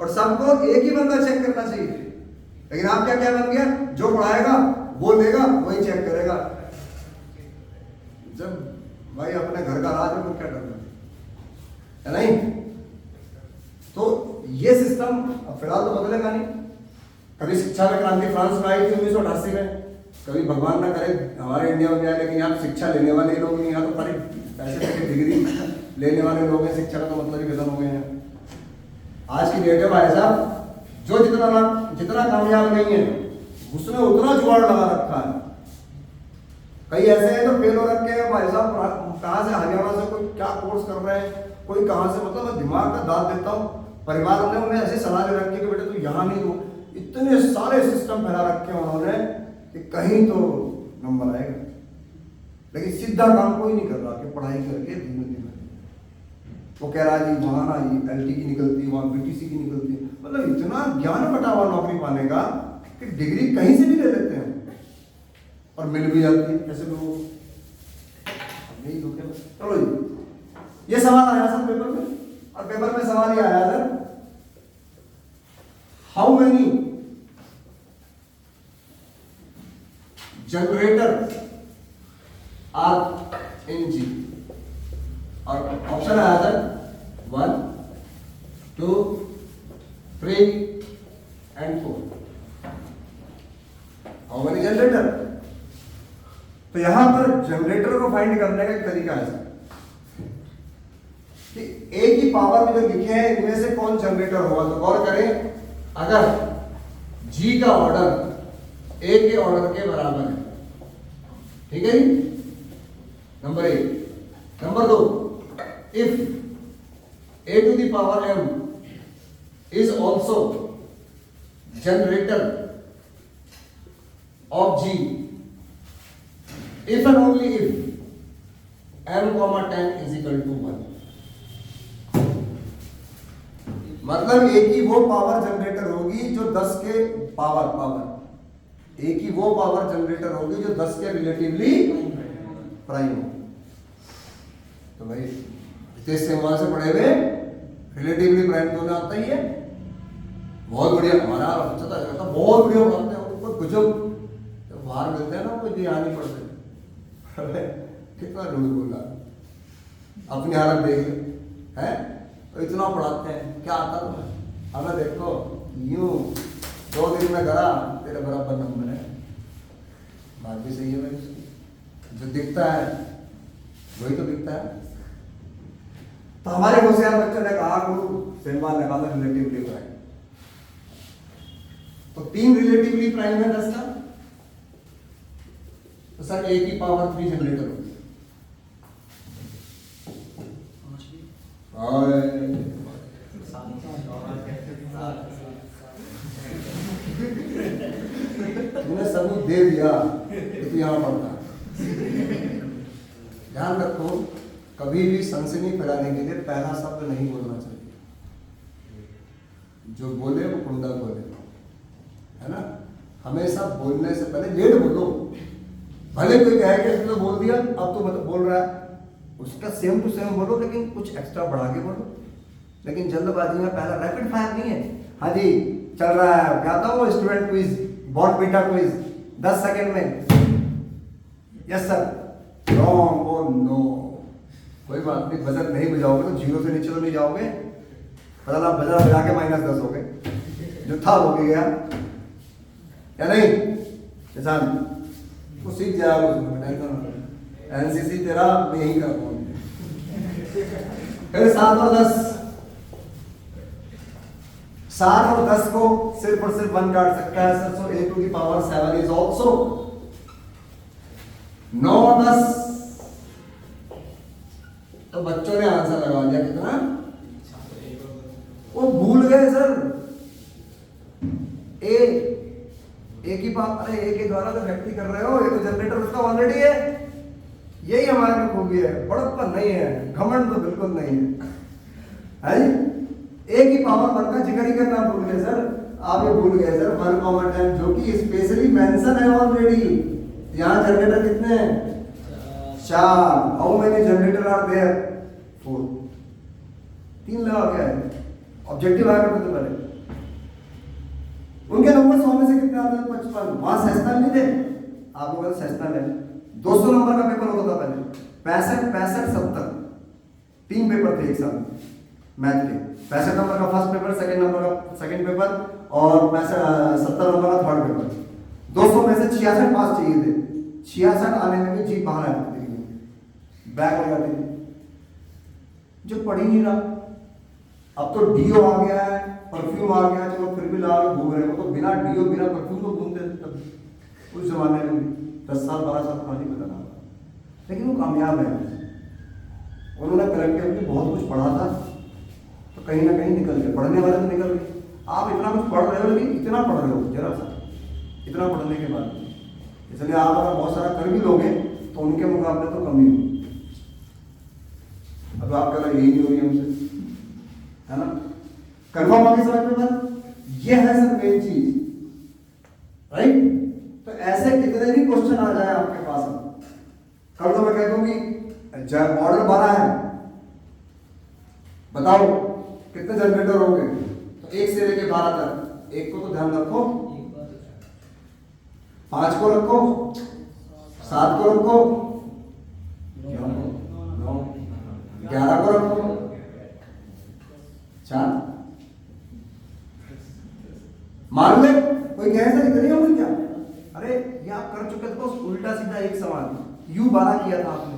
और सबको एक ही बंदा चेक करना चाहिए। लेकिन आप क्या क्या बन गया, जो पढ़ाएगा वो लेगा, वही चेक करेगा। जब भाई अपने घर का राज है तो क्या करना है नहीं। तो ये सिस्टम फिलहाल तो बदलेगा नहीं। कभी शिक्षा में क्रांति फ्रांस में आई थी 1988 में, कभी भगवान ना करे हमारे इंडिया में आए, लेकिन यहाँ शिक्षा लेने वाले लोग नहीं, यहाँ तो सारे पैसे देके डिग्री लेने वाले लोग हैं, शिक्षा का तो मतलब ही खत्म हो गए हैं। आज की डेट है भाई साहब, जो जितना कामयाब नहीं है उसने उतना जुगाड़ लगा रखा है। कई ऐसे हैं जो फेल हो रखे हैं भाई साहब, कहाँ से हरियाणा से कोई क्या कोर्स कर रहे हैं, कोई कहाँ से, मतलब मैं दिमाग का दाद देता हूँ। परिवार ने उन्हें ऐसी सलाह दे रखी है कि बेटे तू यहाँ नहीं हो, इतने सारे सिस्टम फैला रखे हैं उन्होंने कि कहीं तो नंबर आएगा, लेकिन सीधा काम कोई नहीं कर रहा कि पढ़ाई करके धीमे धीमे। वो कह रहा है जी वहाँ ना LT की निकलती है, वहाँ BTC की निकलती है, मतलब इतना ज्ञान बटा हुआ नौकरी पाने का कि डिग्री कहीं से भी ले लेते हैं और मिल भी जाती है। कैसे लोग नहीं धोखे बस। चलो जी, ये सवाल आया सर पेपर में, और पेपर में सवाल ये आया sir, how many generator are in G, और ऑप्शन आया sir 1, 2, 3 and 4। How many generator. तो यहां पर जनरेटर को फाइंड करने का एक तरीका है कि A की पावर में जो लिखे हैं इनमें से कौन जनरेटर होगा। तो गौर करें, अगर G का ऑर्डर A के ऑर्डर के बराबर है, ठीक है जी, number 1। Number 2, if A to the power M is also generator of G, if and only if M, 10 is equal to 1। मतलब A की वो पावर जनरेटर होगी जो 10 के पावर A की वो पावर जनरेटर होगी जो 10 के रिलेटिवली प्राइम हो। तो भाई तेज से वहां से पढ़े हुए रिलेटिवली प्राइम तो आता ही है, बहुत बढ़िया। हमारा अच्छा था, बहुत बढ़िया पढ़ाते हैं, कुछ जब बाहर मिलते हैं ना कोई यहाँ नहीं पढ़ते। कितना रूल बोला, अपनी हालत देख है। तो इतना पढ़ाते हैं, क्या आता तुम्हें? हमें देखो यूं 2 दिन में करा तेरे बराबर नंबर है। बात भी सही है भाई उसकी, जो दिखता है वही तो दिखता है। तो हमारे होशियार बच्चों ने कहा गुरु सिंबल निकालो रिलेटिवली प्राइम। तो 3 रिलेटिवली प्राइम है 10 का, तो सर a की पावर 3 जनरेटर होगी। तूने सबूत दे दिया कि तू यहाँ पढ़ता है। ध्यान रखो, कभी भी सनसनी फैलाने के लिए पहला शब्द नहीं बोलना चाहिए। जो बोले वो कुंडा बोले, है ना। हमेशा बोलने से पहले लेट बोलो। भले कोई कहे कि इसने तो बोल दिया, अब तो मतलब बोल रहा है, उसका सेम टू सेम बोलो, लेकिन कुछ एक्स्ट्रा बढ़ा के बोलो। लेकिन जल्दबाजी में पहला रैपिड फायर नहीं है। हाँ जी चल रहा है, क्या था वो student quiz, born beta quiz, 10 second में यस सर, रॉन्ग और नो। कोई बात नहीं, बजट नहीं बजाओगे तो 0 से नीचे तो नहीं जाओगे। पता बजट बजा के -10 हो गए, जो था वो भी गया या नहीं। किसान वो सीख जाएगा, एनसीसी तेरा मैं यही कर रहा हूँ। फिर 7 और 10, 7 और 10 को सिर्फ और सिर्फ 1 काट सकता है sir. So a to the power 7 is also 9 और 10। तो बच्चों ने आंसर लगा दिया कितना, वो भूल गए सर। ए की पावर, अरे ए के द्वारा तो व्यक्ति कर रहे हो, ये तो जनरेटर उसका ऑलरेडी है। यही हमारे में खूबी है, बड़प्पन नहीं है, घमंड तो बिल्कुल नहीं है जी। ए की पावर 1 का जिक्र ही करना भूल गए सर। आप ये भूल गए सर 1 कॉमन टाइम, जो कि स्पेशली मेंशन है ऑलरेडी। यहाँ जनरेटर कितने हैं? 4। How many generator are there? 4। 3 लगा गया है। ऑब्जेक्टिव आया करते पहले उनके नंबर 100 में से कितने आते हैं? 55। वहां सेशनल नहीं थे, आप लोगों का सेशनल है। 200 नंबर का पेपर होता था पहले, 65, 70 3 पेपर थे एक साथ मैथ के। 65 नंबर का फर्स्ट पेपर, सेकंड नंबर का सेकंड पेपर, और 70 नंबर का थर्ड पेपर। 200 में से 66 पास चाहिए थे। 66 आने में भी जीप बाहर आती थी, बैक हो जाती थी, जो पढ़ ही नहीं रहा। अब तो डीओ आ गया है, परफ्यूम आ गया, चलो फिर भी ला घूम रहे हो। तो बिना डीओ बिना परफ्यूम तो घूमते थे तब उस जमाने में, 10 साल 12 साल पुरानी पता ना, लेकिन वो कामयाब है। उन्होंने कलेक्टिवली बहुत कुछ पढ़ा था, तो कहीं ना कहीं निकल गए। पढ़ने वाले तो निकल गए। आप इतना कुछ पढ़ रहे हो, लेकिन इतना पढ़ रहे हो जरा सा, इतना पढ़ने के बाद, इसलिए आप अगर बहुत सारा कर भी लोगे तो उनके मुकाबले तो कम ही हो। अब आपका अगर यही नहीं हो रही हमसे, है ना। कन्फर्म होगी समझ में बात? ये है सर मेन चीज, राइट। तो ऐसे कितने भी क्वेश्चन आ जाए आपके पास, कल तो मैं कह दूंगी मॉडल 12 है, बताओ कितने जनरेटर होंगे, तो 1 से लेके 12 तक। 1 को तो ध्यान रखो, 5 को रखो, 7 को रखो, 9, 11 को रखो, 4। मान ले कोई कहे सर इतनी होगी क्या? अरे ये आप कर चुके थे, तो उल्टा सीधा एक सवाल। U12 किया था आपने,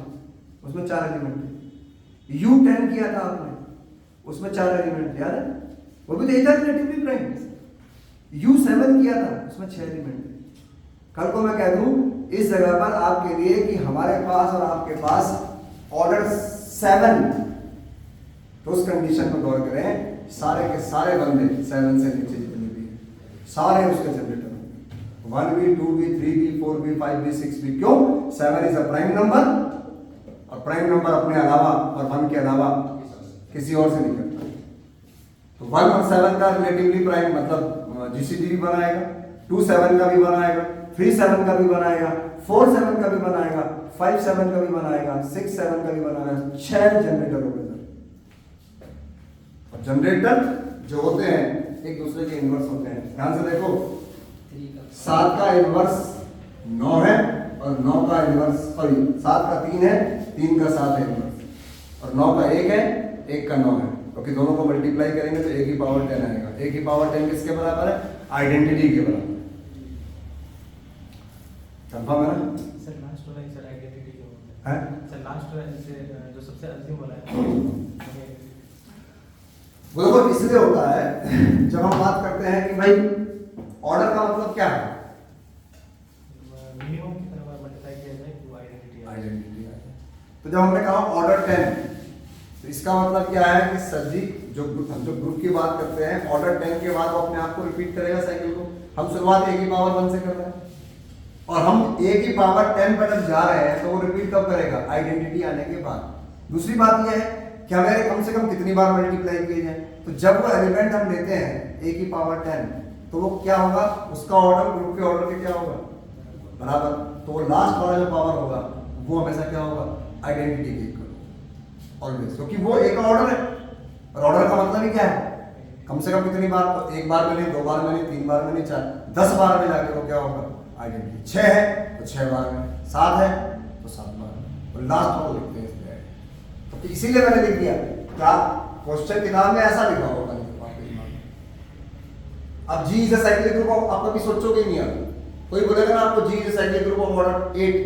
उसमें 4 एलिमेंट थे। U10 किया था आपने, उसमें 4 एलिमेंट थे, याद है? वो भी तो एक था रिलेटिवली प्राइम। U7 किया था, उसमें 6 एलिमेंट थे। कल को मैं कह दूं इस जगह पर आपके लिए कि हमारे पास और आपके पास ऑर्डर 7, तो उस कंडीशन को गौर करें, सारे के सारे बंदे 7 से नीचे जितने भी हैं सारे उसके जनरेटर होंगे। 1B, 2B, 3B, 4B, 5B, 6B। क्यों? 7 इज अ प्राइम नंबर, और प्राइम नंबर अपने अलावा और 1 के अलावा किसी और से नहीं करता। तो 1 और 7 का रिलेटिवली प्राइम मतलब जीसीडी भी बनाएगा, 2 7 का भी बनाएगा, 3 7 का भी बनाएगा, 4 7 का भी बनाएगा, 5 7 का भी बनाएगा, 6 7 का भी बनाएगा। 6 जनरेटर हो गए। जनरेटर जो होते हैं एक दूसरे के इनवर्स होते हैं। ध्यान से देखो, 7 का इनवर्स 9 है, और 9 का इनवर्स, सॉरी 7 का 3 है, 3 का 7 है इनवर्स, और 9 का 1 है, 1 का 9 है। तो क्योंकि दोनों को मल्टीप्लाई करेंगे तो a की पावर 10 आएगा। a की पावर 10 किसके बराबर है? आइडेंटिटी के बराबर। कंफर्म है ना? सर लास्ट वाला ही सर आइडेंटिटी जो होता है सर लास्ट वाला जैसे जो सबसे अंतिम वाला है वो देखो इसलिए होता है जब हम बात करते हैं कि भाई ऑर्डर का मतलब क्या है? मिनिमम की तरह मल्टीप्लाई किया जाए तो आइडेंटिटी आइडेंटिटी है। तो जब हमने कहा ऑर्डर 10 तो इसका मतलब क्या है कि सर जी जो ग्रुप की बात करते हैं ऑर्डर 10 के बाद वो अपने आप को रिपीट करेगा साइकिल को। हम शुरुआत a की पावर 1 से कर रहे हैं और हम a की पावर 10 पर जब जा रहे हैं तो वो रिपीट कब करेगा? आइडेंटिटी आने के बाद। दूसरी बात ये है कि हमें कम से कम कितनी बार मल्टीप्लाई किए जाए, तो जब वो एलिमेंट हम लेते हैं a की पावर 10 तो वो क्या होगा? उसका ऑर्डर ग्रुप के ऑर्डर के क्या होगा? बराबर। तो वो लास्ट वाला जो पावर होगा वो हमेशा क्या होगा? आइडेंटिटी की ऑलवेज, क्योंकि वो एक ऑर्डर है और ऑर्डर का मतलब ही क्या है? कम से कम कितनी बार? तो एक बार में नहीं, 2 बार में नहीं, 3 बार में नहीं, 4 10 बार में जाके वो क्या होगा? आइडेंटिटी। 6 है तो 6 बार में, 7 है तो 7 बार में, और लास्ट वाला लिखते हैं इसलिए। तो इसीलिए मैंने लिख दिया। क्या क्वेश्चन किताब में ऐसा लिखा होगा नहीं तो आपके दिमाग में। अब G is a cyclic group of, आप कभी सोचोगे नहीं। आप कोई बोलेगा ना आपको G is a cyclic group of order 8,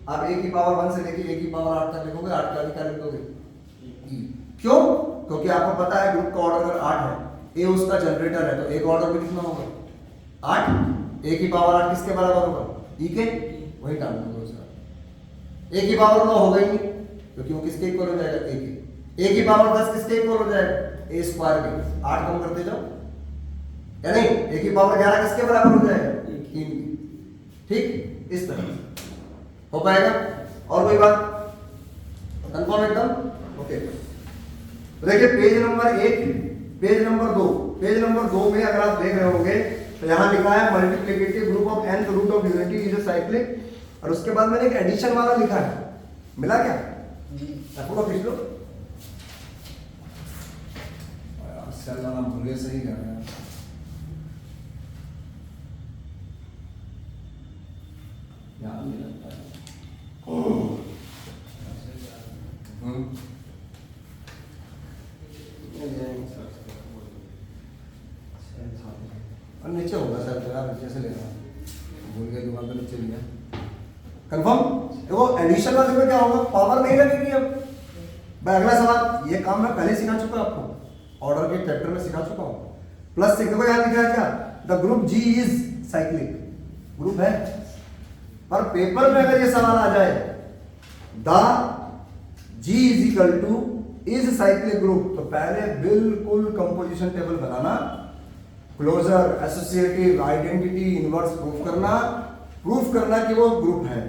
आप a की पावर 1 से लेके a की पावर 8 तक लिखोगे, 8 का क्या लिखोगे? E। क्यों? क्योंकि आपको पता है ग्रुप का ऑर्डर अगर 8 है, a उसका जनरेटर है, तो एक ऑर्डर भी कितना होगा? 8। a की पावर 8 किसके बराबर होगा? e के। वही डाल दूंगा उसका। a की पावर 9 होगा ही नहीं, क्योंकि वो किसके इक्वल हो जाएगा? a के। a की पावर 10 किसके इक्वल हो जाएगा? a स्क्वायर के। 8 कम करते जाओ या नहीं? a की पावर 11 किसके बराबर हो जाएगा? 3 की। ठीक, इस तरह हो पाएगा। और कोई बात? कंफर्म एकदम? ओके। तो देखिए page number 1, page number 2, page number 2 में अगर आप देख रहे होंगे तो यहाँ लिखा है multiplicative group of nth root of unity is a cyclic, और उसके बाद मैंने एक एडिशन वाला लिखा है। मिला क्या? पूरा खींच लो। यार भूले सही कर रहे हैं। याद नहीं लगता है। और नीचे होगा सर, यार नीचे से लेना, भूल गए दुकान पे नीचे लिया। कंफर्म? देखो एडिशन वाले में क्या होगा? पावर नहीं लगेगी। अब मैं अगला सवाल, ये काम मैं पहले सिखा चुका आपको, ऑर्डर के चैप्टर में सिखा चुका हूँ। प्लस सिक्स को याद लिखा है क्या? The group G is cyclic group है। पर पेपर में अगर ये सवाल आ जाए the G is equal to is cyclic group, तो पहले बिल्कुल कंपोजिशन टेबल बनाना, closure, associative, identity, inverse proof करना कि वो ग्रुप है,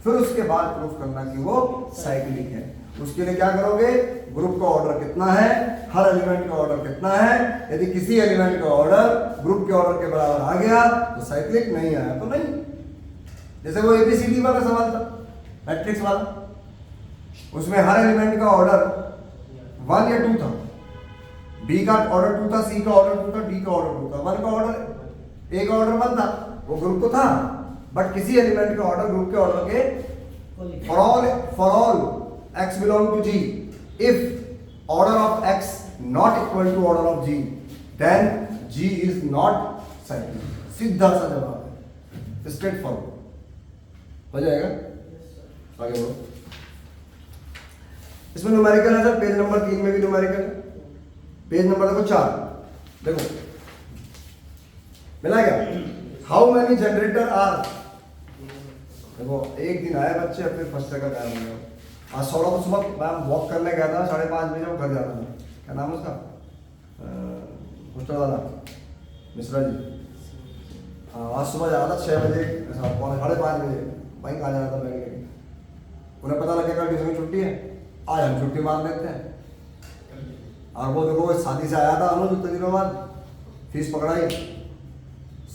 फिर उसके बाद प्रूफ करना कि वो साइक्लिक है। उसके लिए क्या करोगे? ग्रुप का ऑर्डर कितना है, हर एलिमेंट का ऑर्डर कितना है, यदि किसी एलिमेंट का ऑर्डर ग्रुप के ऑर्डर के बराबर आ गया तो साइक्लिक, नहीं आया तो नहीं। जैसे वो एबीसीडी वाला सवाल था, मैट्रिक्स वाला, उसमें हर एलिमेंट का ऑर्डर 1 या 2 था, बी का ऑर्डर 2 था, सी का ऑर्डर 2 था, डी का ऑर्डर 2 था, 1 का ऑर्डर, ए का ऑर्डर 1 था, वो ग्रुप तो था, बट किसी एलिमेंट का ऑर्डर ग्रुप के ऑर्डर के for all x belong to G, if order of x not equal to order of G, then G is not cyclic। सीधा सा जवाब है, स्ट्रेट फॉरवर्ड हो जाएगा। आगे बढ़ो। इसमें न्यूमेरिकल है सर, पेज नंबर 3 में भी न्यूमेरिकल है। पेज नंबर देखो 4, देखो मिला क्या? हाउ मेनी जनरेटर आर, देखो एक दिन आए बच्चे, फिर फर्स्ट जगह गायब हो गया। आज सौरभ को सुबह मैं वॉक करने गया था, 5:30 बजे वो घर जा रहा था, क्या नाम है उसका, हॉस्टल वाला मिश्रा जी। हाँ आज सुबह जा रहा था 6 बजे, 5:30 बजे, वहीं कहाँ जा रहा था बैग लेके। उन्हें पता लगे कल ट्यूशन की छुट्टी है, आज हम छुट्टी मार लेते हैं। और वो देखो शादी से आया था अनुज, उतने दिनों बाद फीस पकड़ाई।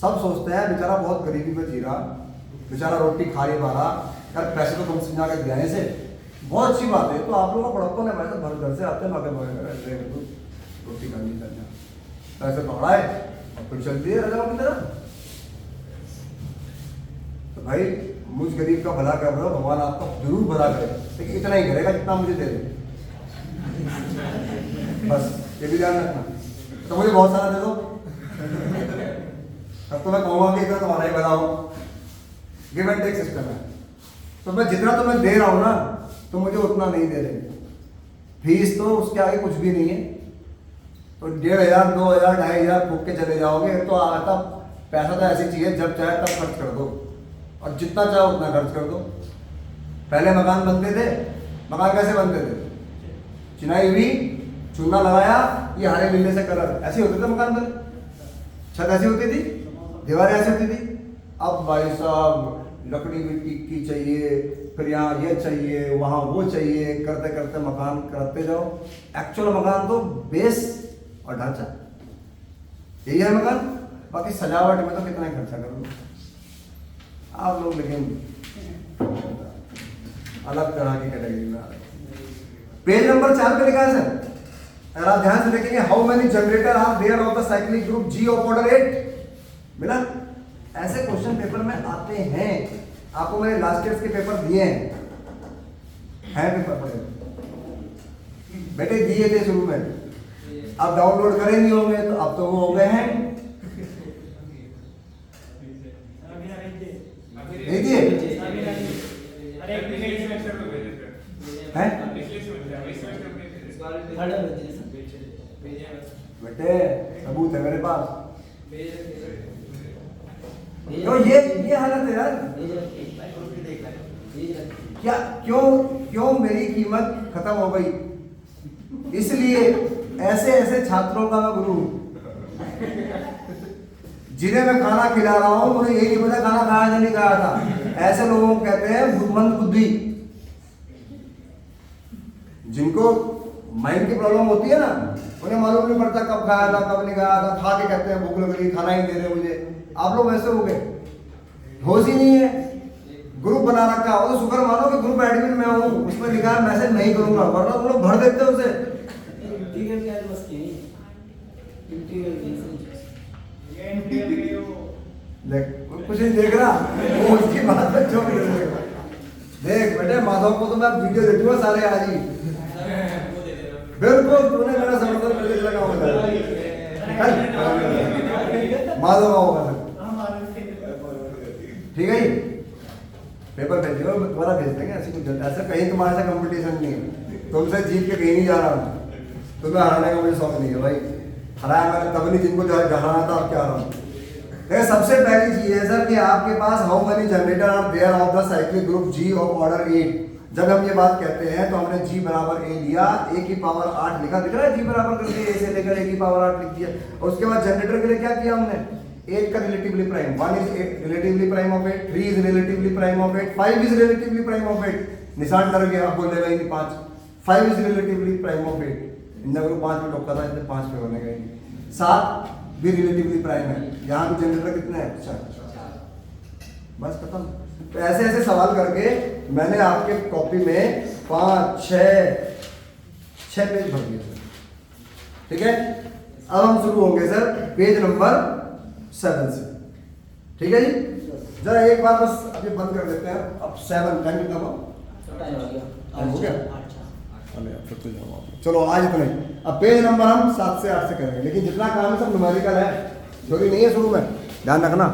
सब सोचते हैं बेचारा बहुत गरीबी में जी रहा, बेचारा रोटी खा नहीं पा रहा, यार पैसे तो कम समझा के दिलाने से बहुत अच्छी बात है। तो आप लोगों का बड़प्पन है, मैं तो घर से आते हैं रोटी करनी करना, पैसे पकड़ाए और फिर चलती है रजा की तरह। तो भाई मुझ गरीब का भला कर रहे हो, भगवान आपका जरूर भला करे, लेकिन इतना ही करेगा जितना मुझे दे दे। बस ये भी ध्यान रखना। तो मुझे बहुत सारा दे दो, तब तो मैं कहूँगा कि इतना तुम्हारा ही भला हो। गिव एंड टेक सिस्टम है। तो मैं जितना तुम्हें दे रहा हूँ ना, तो मुझे उतना नहीं दे रहे। फीस तो उसके आगे कुछ भी नहीं है। तो 1500, 2000, 2500 फूक के चले जाओगे। तो आता पैसा तो ऐसी चीज़ है, जब चाहे तब खर्च कर दो, और जितना चाहे उतना खर्च कर दो। पहले मकान बनते थे, मकान कैसे बनते थे? चिनाई हुई, चूना लगाया, ये हरे नीले से कलर, ऐसे होते थे मकान बने। छत ऐसी होती थी, दीवारें ऐसी होती थी। अब भाई साहब लकड़ी मिट्टी की चाहिए, फिर यहाँ ये चाहिए, वहाँ वो चाहिए, करते करते मकान करते जाओ। एक्चुअल मकान तो बेस और ढांचा, यही है मकान। बाकी सजावट में तो कितना ही खर्चा करोगे आप लोग, लेकिन अलग तरह की कैटेगरी में आ रहे हैं। पेज नंबर 4 पे लिखा है सर, अगर आप ध्यान से देखेंगे, how many generator are there of the cyclic group G of order 8। मिला? ऐसे क्वेश्चन पेपर में आते हैं। आपको मैंने लास्ट ईयर के पेपर दिए हैं पेपर पढ़े बेटे, दिए थे शुरू में। अब डाउनलोड करे नहीं होंगे, तो अब तो वो हो गए हैं। नहीं दिए हैं बेटे, सबूत है मेरे पास। तो ये हालत है यार। क्या क्यों मेरी कीमत खत्म हो गई? इसलिए ऐसे ऐसे छात्रों का मैं गुरु हूं, जिन्हें मैं खाना खिला रहा हूं, उन्हें यही नहीं पता खाना खाया था नहीं खाया था। ऐसे लोगों को कहते हैं बुद्धिमंद बुद्धि। जिनको माइंड की प्रॉब्लम होती है ना, उन्हें मालूम नहीं पड़ता कब खाया था कब नहीं खाया था, खा के कहते हैं भूख लग रही, खाना ही दे रहे मुझे। आप लोग वैसे हो गए, होश ही नहीं है। ग्रुप बना रखा हो तो शुक्र मानो कि ग्रुप एडमिन मैं हूँ, उसमें लिखा है मैसेज नहीं करूंगा, वरना तुम लोग भर देते हो उसे। देख कुछ नहीं देख रहा, वो उसकी बात में छोड़ देगा। देख बेटे, माधव को तो मैं वीडियो देखूंगा सारे आज ही। बिल्कुल तूने मेरा समर्थन करने लगा होगा, माधव होगा सर, ठीक है जी। पेपर भेज दो, दोबारा भेज देंगे। ऐसी कुछ ऐसा कहीं तुम्हारे से कंपटीशन नहीं है, तुमसे जीत के कहीं नहीं जा रहा हूँ। तुम्हें हराने का मुझे शौक नहीं है भाई, हराया मैंने तब नहीं जिनको हराना था, अब क्या हरा हूँ। सबसे पहली चीज है सर कि आपके पास how many generator are there of the cyclic group G of order 8। जब हम ये बात कहते हैं तो हमने जी बराबर ए लिया, ए की पावर 8 लिखा, दिख रहा है? जी बराबर करके ए से लेकर ए की पावर 8 लिख दिया। और उसके बाद जनरेटर के लिए क्या किया हमने? 8 का relatively prime, 1 is relatively prime of 8, 3 is relatively prime of 8, 5 is relatively prime of 8। निशान डर गया, बोल देगा ही 5 इज रिलेटिवली प्राइम ऑफ 8। इन लोगों 5 में टोका था, इसलिए 5 पे बनेगा ही। 7 भी रिलेटिवली प्राइम है। यहाँ पे जनरेटर कितने हैं? 4। बस खत्म। तो ऐसे ऐसे सवाल करके मैंने आपके कॉपी में 5, 6 पेज भर दिए सर, ठीक है। अब हम शुरू होंगे सर पेज नंबर 7 से, ठीक है जी। जरा एक बार बस अभी बंद कर देते हैं। अब 7 टाइम कितना हो गया? फिर तो जाओ, चलो आज इतना ही। अब पेज नंबर हम 7 से 8 से करेंगे, लेकिन जितना काम है सब न्यूमेरिकल है, थ्योरी नहीं है शुरू में, ध्यान रखना।